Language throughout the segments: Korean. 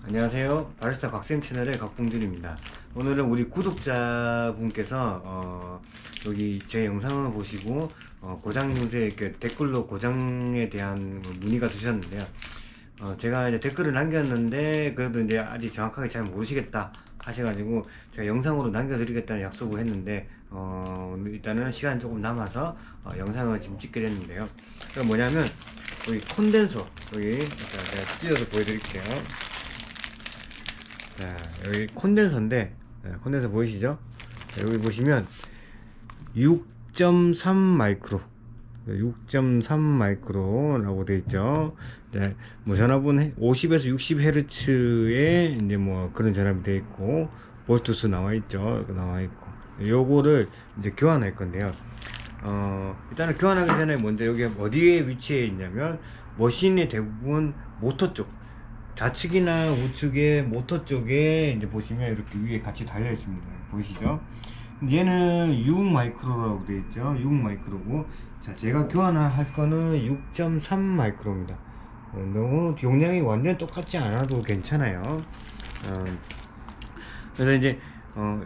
안녕하세요. 바리스타 곽쌤 채널의 곽봉준입니다. 오늘은 우리 구독자분께서 여기 제 영상을 보시고 고장 요새 이렇게 댓글로 고장에 대한 문의가 주셨는데요. 제가 이제 댓글을 남겼는데 그래도 이제 아직 정확하게 잘 모르시겠다 하셔가지고 제가 영상으로 남겨드리겠다는 약속을 했는데 일단은 시간이 조금 남아서 영상을 지금 찍게 됐는데요. 그럼 뭐냐면 여기 콘덴서 여기 제가 찢어서 보여드릴게요. 자, 여기 콘덴서인데 콘덴서 보이시죠? 자, 여기 보시면 6.3 마이크로 6.3 마이크로라고 되어 있죠. 네, 뭐 전압은 50에서 60Hz의 이제 뭐 그런 전압이 되어 있고 볼트수 나와 있죠. 나와 있고 요거를 이제 교환할 건데요. 일단은 교환하기 전에 먼저 여기 어디에 위치해 있냐면 머신의 대부분 모터 쪽 좌측이나 우측에 모터 쪽에 이제 보시면 이렇게 위에 같이 달려 있습니다. 보이시죠? 얘는 6 마이크로라고 되어 있죠. 6 마이크로고, 자, 제가 교환할 거는 6.3 마이크로입니다. 너무 용량이 완전 똑같지 않아도 괜찮아요. 그래서 이제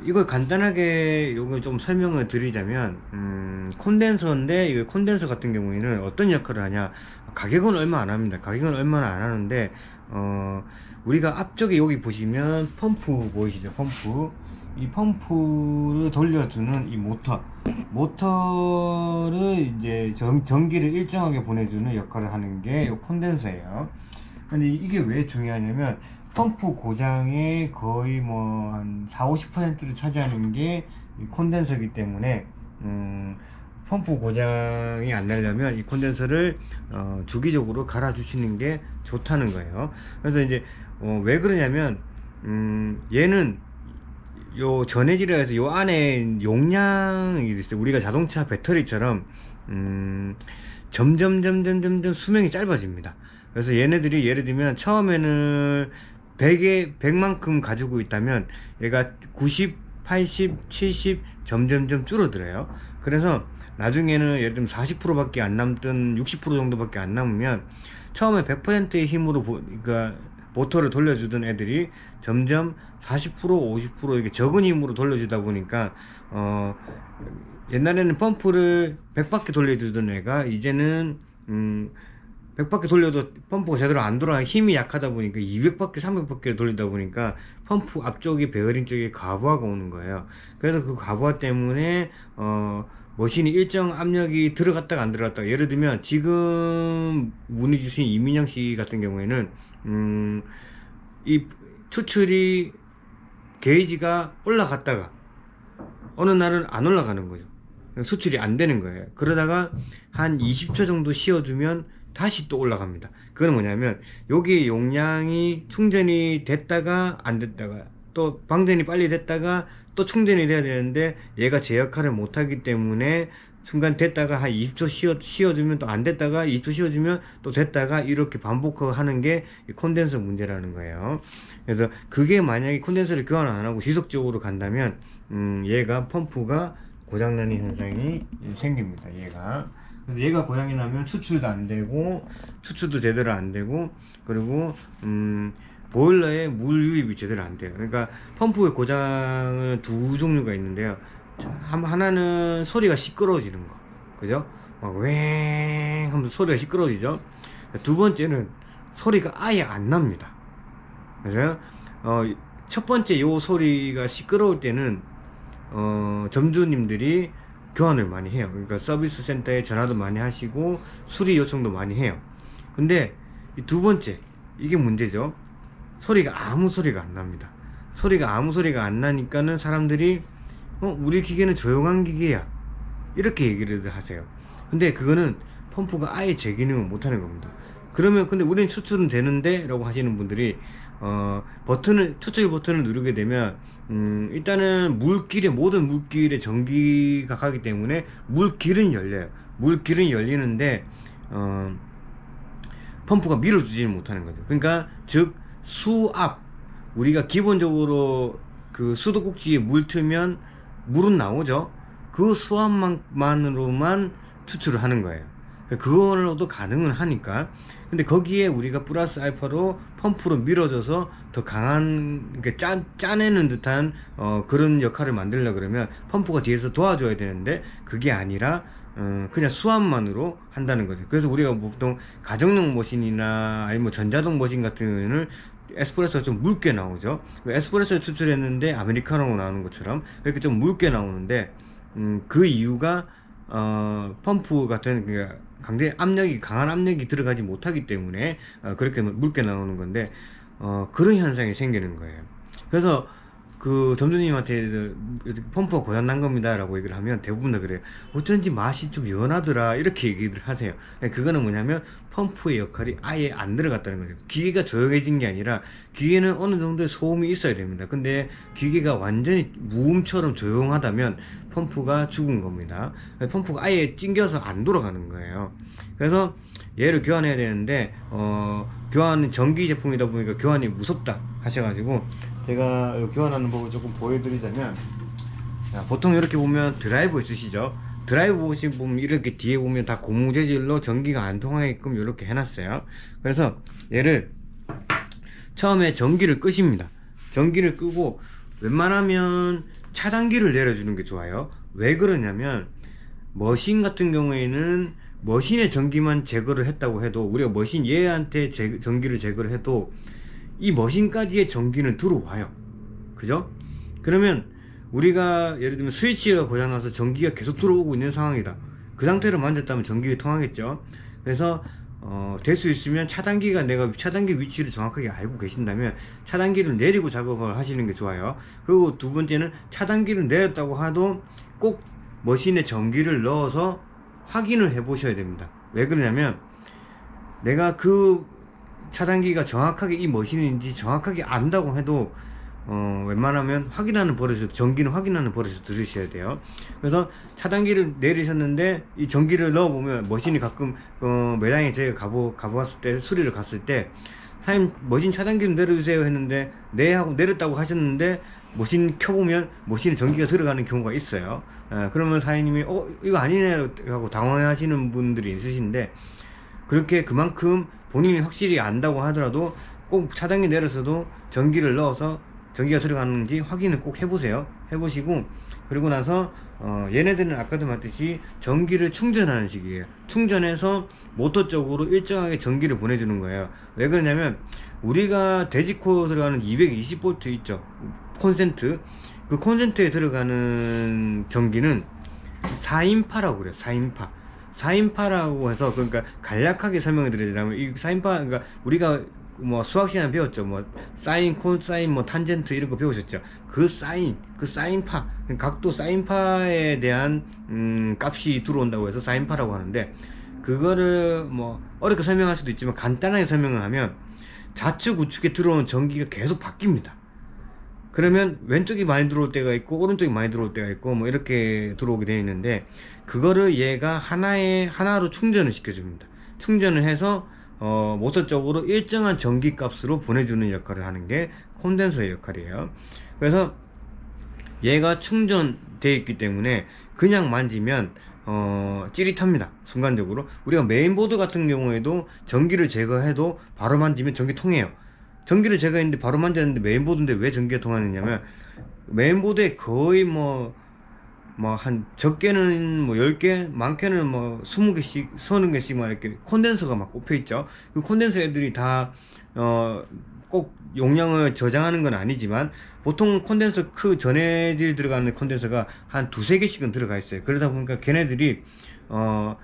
이걸 간단하게 요걸 좀 설명을 드리자면 콘덴서인데 이 콘덴서 같은 경우에는 어떤 역할을 하냐, 가격은 얼마 안 합니다. 가격은 얼마나 안 하는데 우리가 앞쪽에 여기 보시면 펌프 보이시죠? 펌프, 이 펌프를 돌려주는 이 모터를 이제 전기를 일정하게 보내주는 역할을 하는 게 이 콘덴서예요. 근데 이게 왜 중요하냐면 펌프 고장의 거의 뭐 한 40~50%를 차지하는 게 이 콘덴서이기 때문에 펌프 고장이 안 나려면 이 콘덴서를 주기적으로 갈아 주시는 게 좋다는 거예요. 그래서 이제 왜 그러냐면 얘는 요 전해질이라 해서 요 안에 용량이 있어요. 우리가 자동차 배터리처럼 점점 수명이 짧아집니다. 그래서 얘네들이 예를 들면 처음에는 100만큼 가지고 있다면 얘가 90, 80, 70 점점 줄어들어요. 그래서 나중에는 예를 들면 40% 밖에 안 남든 60% 정도밖에 안 남으면 처음에 100%의 힘으로 그러니까 모터를 돌려주던 애들이 점점 40%, 50% 이렇게 적은 힘으로 돌려주다 보니까 옛날에는 펌프를 100바퀴 돌려주던 애가 이제는 100바퀴 돌려도 펌프가 제대로 안 돌아가, 힘이 약하다 보니까 200바퀴, 300바퀴를 돌리다 보니까 펌프 앞쪽이 베어링 쪽에 가부하가 오는 거예요. 그래서 그 가부하 때문에 머신이 일정 압력이 들어갔다가 안 들어갔다가, 예를 들면 지금 문의 주신 이민영 씨 같은 경우에는 이 추출이 게이지가 올라갔다가 어느 날은 안 올라가는 거죠. 수출이 안 되는 거예요. 그러다가 한 20초 정도 쉬어주면 다시 또 올라갑니다. 그건 뭐냐면 여기 용량이 충전이 됐다가 안 됐다가 또 방전이 빨리 됐다가 또 충전이 돼야 되는데 얘가 제 역할을 못하기 때문에 순간 됐다가 한 20초 쉬어주면 또 안 됐다가 20초 쉬어주면 또 됐다가 이렇게 반복하는 게 콘덴서 문제라는 거예요. 그래서 그게 만약에 콘덴서를 교환 안 하고 지속적으로 간다면 얘가 펌프가 고장나는 현상이 생깁니다. 그래서 얘가 고장이 나면 추출도 안 되고 추출도 제대로 안 되고, 그리고 보일러에 물 유입이 제대로 안 돼요. 그러니까 펌프의 고장은 두 종류가 있는데요. 하나는 소리가 시끄러워지는 거, 그죠? 막 웽 하면서 소리가 시끄러워지죠. 두 번째는 소리가 아예 안 납니다. 그래서 첫 번째 요 소리가 시끄러울 때는 점주님들이 교환을 많이 해요. 그러니까 서비스 센터에 전화도 많이 하시고 수리 요청도 많이 해요. 근데 이 두 번째, 이게 문제죠. 아무 소리가 안 납니다. 아무 소리가 안 나니까는 사람들이 우리 기계는 조용한 기계야, 이렇게 얘기를 하세요. 근데 그거는 펌프가 아예 제 기능을 못하는 겁니다. 그러면 근데 우리는 추출은 되는데 라고 하시는 분들이 추출 버튼을 누르게 되면 일단은 모든 물길에 전기가 가기 때문에 물길은 열려요. 물길은 열리는데 펌프가 밀어주지는 못하는 거죠. 그러니까 즉 수압, 우리가 기본적으로 그 수도꼭지에 물 트면 물은 나오죠. 그 수압만으로만 추출을 하는 거예요. 그걸로도 가능은 하니까. 근데 거기에 우리가 플러스 알파로 펌프로 밀어줘서 더 강한, 짜내는 듯한 그런 역할을 만들려 그러면 펌프가 뒤에서 도와줘야 되는데 그게 아니라 그냥 수압만으로 한다는 거죠. 그래서 우리가 보통 가정용 머신이나 아니면 뭐 전자동 머신 같은 경우에는 에스프레소가 좀 묽게 나오죠. 에스프레소를 추출했는데 아메리카노로 나오는 것처럼 그렇게 좀 묽게 나오는데, 그 이유가 펌프 같은 강제 압력이, 강한 압력이 들어가지 못하기 때문에 그렇게 묽게 나오는 건데, 그런 현상이 생기는 거예요. 그래서 그 점주님한테 펌프가 고장난 겁니다 라고 얘기를 하면 대부분 다 그래요. 어쩐지 맛이 좀 연하더라, 이렇게 얘기를 하세요. 그거는 뭐냐면 펌프의 역할이 아예 안 들어갔다는 거죠. 기계가 조용해진 게 아니라 기계는 어느 정도의 소음이 있어야 됩니다. 근데 기계가 완전히 무음처럼 조용하다면 펌프가 죽은 겁니다. 펌프가 아예 찡겨서 안 돌아가는 거예요. 그래서 얘를 교환해야 되는데 교환은 전기 제품이다 보니까 교환이 무섭다 하셔가지고 제가 교환하는 법을 조금 보여드리자면, 보통 이렇게 보면 드라이버 있으시죠? 드라이브 보면 이렇게 뒤에 보면 다 고무 재질로 전기가 안 통하게끔 이렇게 해놨어요. 그래서 얘를 처음에 전기를 끄십니다. 전기를 끄고 웬만하면 차단기를 내려주는 게 좋아요. 왜 그러냐면 머신 같은 경우에는 머신의 전기만 제거를 했다고 해도, 우리가 머신 얘한테 전기를 제거를 해도 이 머신까지의 전기는 들어와요. 그죠? 그러면 우리가 예를 들면 스위치가 고장나서 전기가 계속 들어오고 있는 상황이다. 그 상태로 만졌다면 전기가 통하겠죠. 그래서 될 수 있으면 차단기가, 내가 차단기 위치를 정확하게 알고 계신다면 차단기를 내리고 작업을 하시는 게 좋아요. 그리고 두 번째는 차단기를 내렸다고 해도 꼭 머신에 전기를 넣어서 확인을 해 보셔야 됩니다. 왜 그러냐면 내가 그 차단기가 정확하게 이 머신인지 정확하게 안다고 해도 웬만하면 확인하는 버릇을, 전기는 확인하는 버릇을 들으셔야 돼요. 그래서 차단기를 내리셨는데 이 전기를 넣어보면 머신이 가끔 매장에 제가 가보았을 때, 수리를 갔을 때 사장님 머신 차단기를 내려주세요 했는데 네 하고 내렸다고 하셨는데 머신 켜보면 머신에 전기가 들어가는 경우가 있어요. 그러면 사장님이 이거 아니네 하고 당황하시는 분들이 있으신데, 그렇게 그만큼 본인이 확실히 안다고 하더라도 꼭 차단기 내려서도 전기를 넣어서 전기가 들어가는지 확인을 꼭 해보세요. 해보시고, 그리고 나서 얘네들은 아까도 말했듯이 전기를 충전하는 식이에요. 충전해서 모터 쪽으로 일정하게 전기를 보내주는 거예요. 왜 그러냐면 우리가 돼지코 들어가는 220V 있죠, 콘센트. 그 콘센트에 들어가는 전기는 4인파라고 그래요. 4인파라고 해서, 그러니까 간략하게 설명을 드리자면 이 4인파, 그러니까 우리가 뭐 수학 시간에 배웠죠. 뭐 사인, 코사인, 뭐 탄젠트 이런 거 배우셨죠. 그 사인파, 각도 사인파에 대한 값이 들어온다고 해서 사인파라고 하는데, 그거를 뭐 어렵게 설명할 수도 있지만 간단하게 설명을 하면 좌측 우측에 들어오는 전기가 계속 바뀝니다. 그러면 왼쪽이 많이 들어올 때가 있고 오른쪽이 많이 들어올 때가 있고 뭐 이렇게 들어오게 되어 있는데, 그거를 얘가 하나로 충전을 시켜줍니다. 충전을 해서 모터 쪽으로 일정한 전기 값으로 보내주는 역할을 하는 게 콘덴서의 역할이에요. 그래서 얘가 충전되어 있기 때문에 그냥 만지면 찌릿합니다. 순간적으로. 우리가 메인보드 같은 경우에도 전기를 제거해도 바로 만지면 전기 통해요. 전기를 제거했는데 바로 만졌는데 메인보드인데 왜 전기가 통하느냐면, 메인보드에 거의 한 적게는 뭐 10개, 많게는 뭐 20개씩, 30개씩 막 이렇게 콘덴서가 막 꼽혀 있죠. 그 콘덴서 애들이 다 꼭 용량을 저장하는 건 아니지만 보통 콘덴서 전해질 들어가는 콘덴서가 한 2~3개씩은 들어가 있어요. 그러다 보니까 걔네들이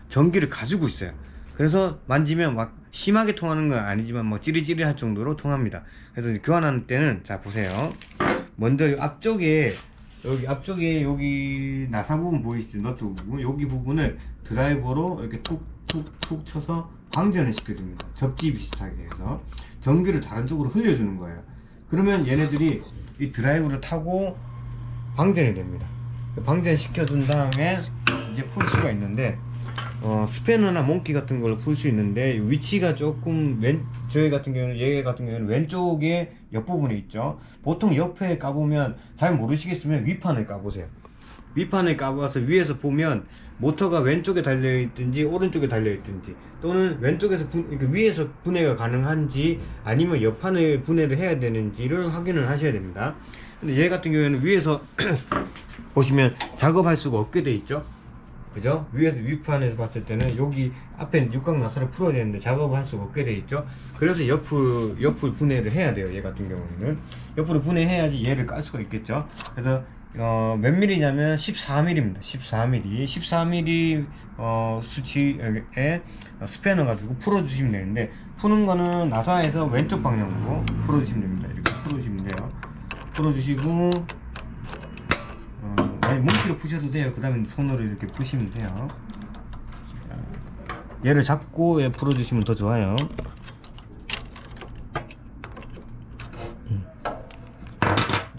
전기를 가지고 있어요. 그래서 만지면 막 심하게 통하는 건 아니지만 뭐 찌릿찌릿할 정도로 통합니다. 그래서 교환하는 때는, 자 보세요. 먼저 앞쪽에, 여기 나사 부분 보이시죠? 너트 부분. 여기 부분을 드라이버로 이렇게 툭툭툭 쳐서 방전을 시켜줍니다. 접지 비슷하게 해서 전기를 다른 쪽으로 흘려주는 거예요. 그러면 얘네들이 이 드라이브를 타고 방전이 됩니다. 방전 시켜준 다음에 이제 풀 수가 있는데, 스패너나 몽키 같은 걸로 풀 수 있는데 위치가 조금 저희 같은 경우는, 얘 같은 경우는 왼쪽에 옆부분에 있죠. 보통 옆에 까보면 잘 모르시겠으면 위판을 까보세요. 위판을 까봐서 위에서 보면 모터가 왼쪽에 달려 있든지 오른쪽에 달려 있든지, 또는 왼쪽에서 그러니까 위에서 분해가 가능한지 아니면 옆판을 분해를 해야 되는지를 확인을 하셔야 됩니다. 근데 얘 같은 경우에는 위에서 보시면 작업할 수가 없게 돼 있죠. 그죠? 위에서 위판에서 봤을 때는 여기 앞에 육각 나사를 풀어야 되는데 작업을 할 수가 없게 돼 있죠. 그래서 옆을 분해를 해야 돼요. 얘 같은 경우에는 옆으로 분해해야지 얘를 깔 수가 있겠죠. 그래서 몇 밀리냐면 14mm입니다. 14mm 14mm 수치에 스패너 가지고 풀어주시면 되는데, 푸는 거는 나사에서 왼쪽 방향으로 풀어주시면 됩니다. 이렇게 풀어주시면 돼요. 풀어주시고 아니 뭉치로 푸셔도 돼요. 그 다음에 손으로 이렇게 푸시면 돼요. 얘를 잡고 얘 풀어주시면 더 좋아요.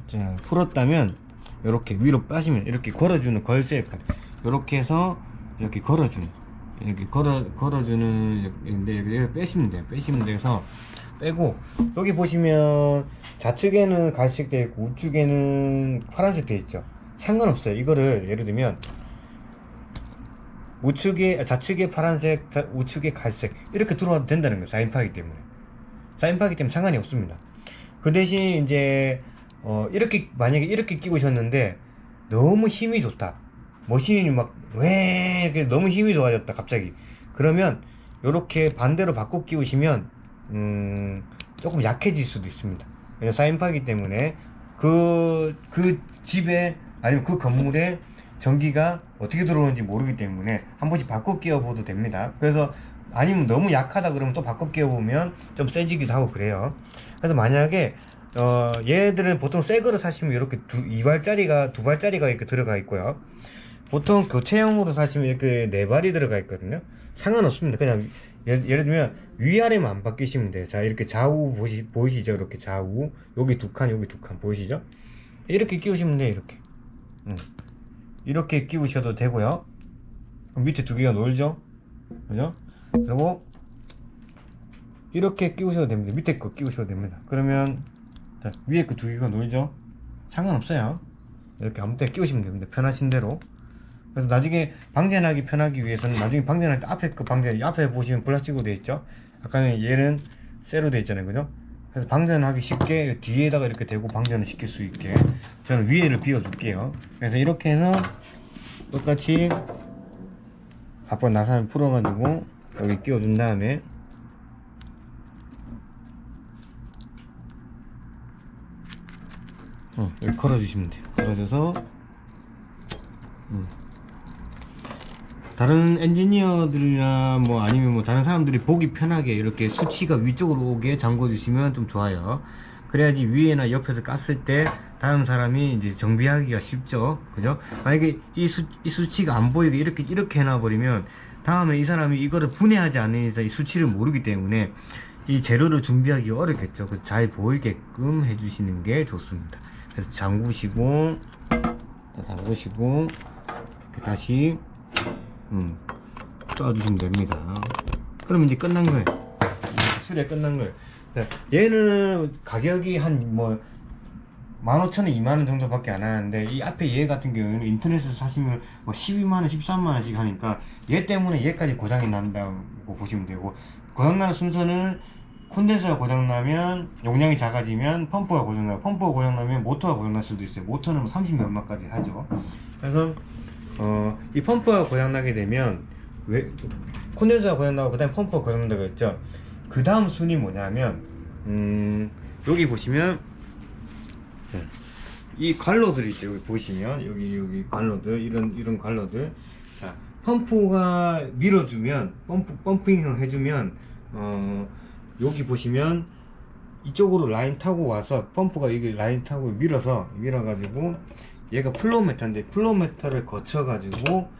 자, 풀었다면 이렇게 위로 빠시면 이렇게 걸어주는 걸쇠 역할, 이렇게 해서 이렇게 걸어주는, 이렇게 걸어주는 인데 여기 빼시면 돼요. 빼시면 돼서 빼고, 여기 보시면 좌측에는 갈색 되어 있고 우측에는 파란색 되어 있죠. 상관없어요. 이거를 예를 들면 좌측에 파란색, 우측에 갈색 이렇게 들어와도 된다는 거예요. 사인파이기 때문에. 사인파이기 때문에 상관이 없습니다. 그 대신 이제 이렇게 만약에 이렇게 끼우셨는데 너무 힘이 좋다, 머신이 막 왜 이렇게 너무 힘이 좋아졌다 갑자기, 그러면 이렇게 반대로 바꿔 끼우시면 조금 약해질 수도 있습니다. 왜냐면 사인파이기 때문에 그 집에 아니면 그 건물에 전기가 어떻게 들어오는지 모르기 때문에 한 번씩 바꿔 끼워 보도 됩니다. 그래서 아니면 너무 약하다 그러면 또 바꿔 끼워 보면 좀 세지기도 하고 그래요. 그래서 만약에 얘들은 보통 새 거를 사시면 이렇게 2발짜리가 이렇게 들어가 있고요. 보통 교체형으로 사시면 이렇게 4발이 들어가 있거든요. 상관없습니다. 그냥 예를 들면 위아래만 안 바뀌시면 돼요. 자, 이렇게 좌우 보이시죠? 이렇게 좌우, 여기 두 칸, 여기 두 칸 보이시죠? 이렇게 끼우시면 돼요. 이렇게 이렇게 끼우셔도 되고요. 그럼 밑에 두 개가 놀죠? 그죠? 그리고 이렇게 끼우셔도 됩니다. 밑에 거 끼우셔도 됩니다. 그러면 자, 위에 거 두 개가 놀죠? 상관없어요. 이렇게 아무 때 끼우시면 됩니다. 편하신 대로. 그래서 나중에 방전하기 편하기 위해서는 나중에 방전할 때 앞에 그 방전, 앞에 보시면 플라스틱으로 되어 있죠? 아까는 얘는 쇠로 되어 있잖아요. 그죠? 그래서 방전하기 쉽게 뒤에다가 이렇게 대고 방전을 시킬 수 있게 저는 위에를 비워 줄게요. 그래서 이렇게 해서 똑같이 앞으로 나사를 풀어 가지고 여기 끼워 준 다음에 여기 걸어 주시면 돼요. 걸어줘서 다른 엔지니어들이나 뭐 아니면 뭐 다른 사람들이 보기 편하게 이렇게 수치가 위쪽으로 오게 잠궈 주시면 좀 좋아요. 그래야지 위에나 옆에서 깠을 때 다른 사람이 이제 정비하기가 쉽죠. 그죠? 만약에 이 수치가 안 보이게 이렇게 해놔 버리면 다음에 이 사람이 이거를 분해하지 않는 이상 이 수치를 모르기 때문에 이 재료를 준비하기 어렵겠죠. 그래서 잘 보이게끔 해주시는 게 좋습니다. 그래서 잠그시고 다시 쏴주시면 됩니다. 그럼 이제 끝난 거예요. 수리가 끝난 거예요. 얘는 가격이 한 뭐 15,000원, 2만원 정도밖에 안 하는데, 이 앞에 얘 같은 경우는 인터넷에서 사시면 뭐 12만원, 13만원씩 하니까 얘 때문에 얘까지 고장이 난다고 보시면 되고, 고장나는 순서는 콘덴서가 고장나면 용량이 작아지면 펌프가 고장나고, 펌프가 고장나면 모터가 고장날 수도 있어요. 모터는 30몇 만까지 하죠. 그래서 이 펌프가 고장나게 되면 콘덴서가 고장나고 그 다음에 펌프가 고장난다고 했죠. 그 다음 순위 뭐냐면 여기 보시면 이 관로들 있죠. 여기 보시면 여기 관로들, 이런 관로들. 자, 펌프가 밀어주면 펌핑을 해주면 여기 보시면 이쪽으로 라인 타고 와서 펌프가 여기 라인 타고 밀어가지고 얘가 플로우메터인데 플로우메터를 거쳐가지고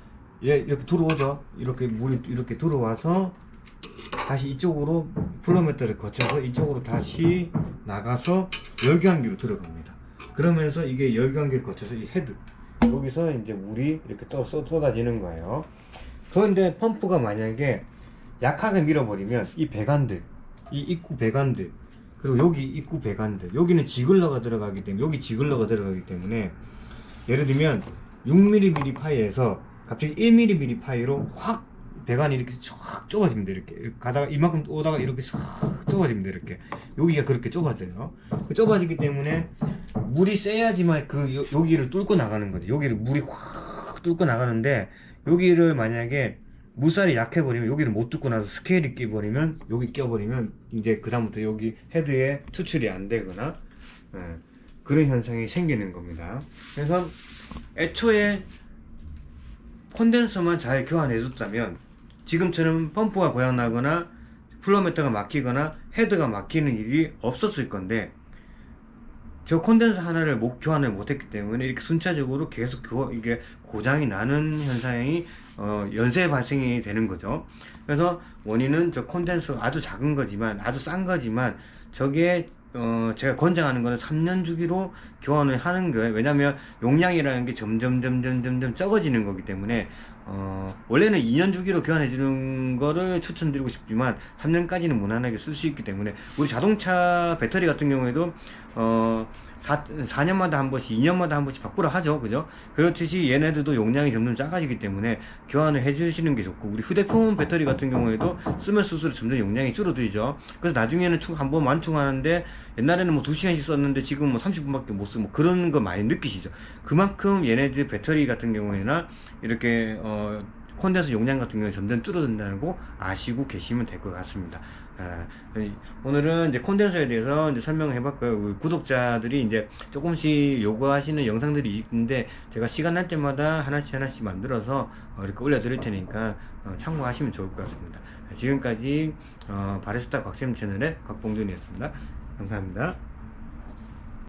얘 이렇게 들어오죠. 이렇게 물이 이렇게 들어와서 다시 이쪽으로 플로우메터를 거쳐서 이쪽으로 다시 나가서 열교환기로 들어갑니다. 그러면서 이게 열교환기를 거쳐서 이 헤드 여기서 이제 물이 이렇게 쏟아지는 거예요. 그런데 펌프가 만약에 약하게 밀어버리면 이 배관들, 이 입구 배관들, 그리고 여기 입구 배관들, 여기는 지글러가 들어가기 때문에, 여기 지글러가 들어가기 때문에 예를 들면 6mm 파이에서 갑자기 1mm 파이로 확 배관이 이렇게 쫙 좁아집니다. 이렇게 가다가 이만큼 오다가 이렇게 싹 좁아집니다. 이렇게 여기가 그렇게 좁아져요. 좁아지기 때문에 물이 세야지만 여기를 뚫고 나가는 거죠. 여기를 물이 확 뚫고 나가는데, 여기를 만약에 물살이 약해버리면 여기를 못 뚫고 나서 스케일이 끼버리면, 여기 껴버리면 이제 그 다음부터 여기 헤드에 수출이 안 되거나 그런 현상이 생기는 겁니다. 그래서 애초에 콘덴서만 잘 교환해 줬다면 지금처럼 펌프가 고장나거나 플로메터가 막히거나 헤드가 막히는 일이 없었을 건데, 저 콘덴서 하나를 교환을 못했기 때문에 이렇게 순차적으로 계속 이게 고장이 나는 현상이 연쇄 발생이 되는 거죠. 그래서 원인은 저 콘덴서 아주 작은 거지만, 아주 싼 거지만, 저게 제가 권장하는 거는 3년 주기로 교환을 하는 거예요. 왜냐면 용량이라는 게 점점 적어지는 거기 때문에 원래는 2년 주기로 교환해 주는 거를 추천드리고 싶지만 3년까지는 무난하게 쓸 수 있기 때문에, 우리 자동차 배터리 같은 경우에도 4년마다 한 번씩, 2년마다 한 번씩 바꾸라 하죠. 그죠? 그렇듯이 얘네들도 용량이 점점 작아지기 때문에 교환을 해 주시는 게 좋고, 우리 휴대폰 배터리 같은 경우에도 쓰면 쓸수록 점점 용량이 줄어들죠. 그래서 나중에는 한 번 완충하는데, 옛날에는 뭐 2시간씩 썼는데 지금 뭐 30분밖에 못 쓰고 뭐 그런 거 많이 느끼시죠. 그만큼 얘네들 배터리 같은 경우에나 이렇게 콘덴서 용량 같은 경우에 점점 줄어든다는 거 아시고 계시면 될 것 같습니다. 오늘은 이제 콘덴서에 대해서 이제 설명을 해봤고요. 우리 구독자들이 이제 조금씩 요구하시는 영상들이 있는데, 제가 시간 날 때마다 하나씩 만들어서 이렇게 올려드릴 테니까 참고하시면 좋을 것 같습니다. 지금까지 바리스타 곽쌤 채널의 곽봉준이었습니다. 감사합니다.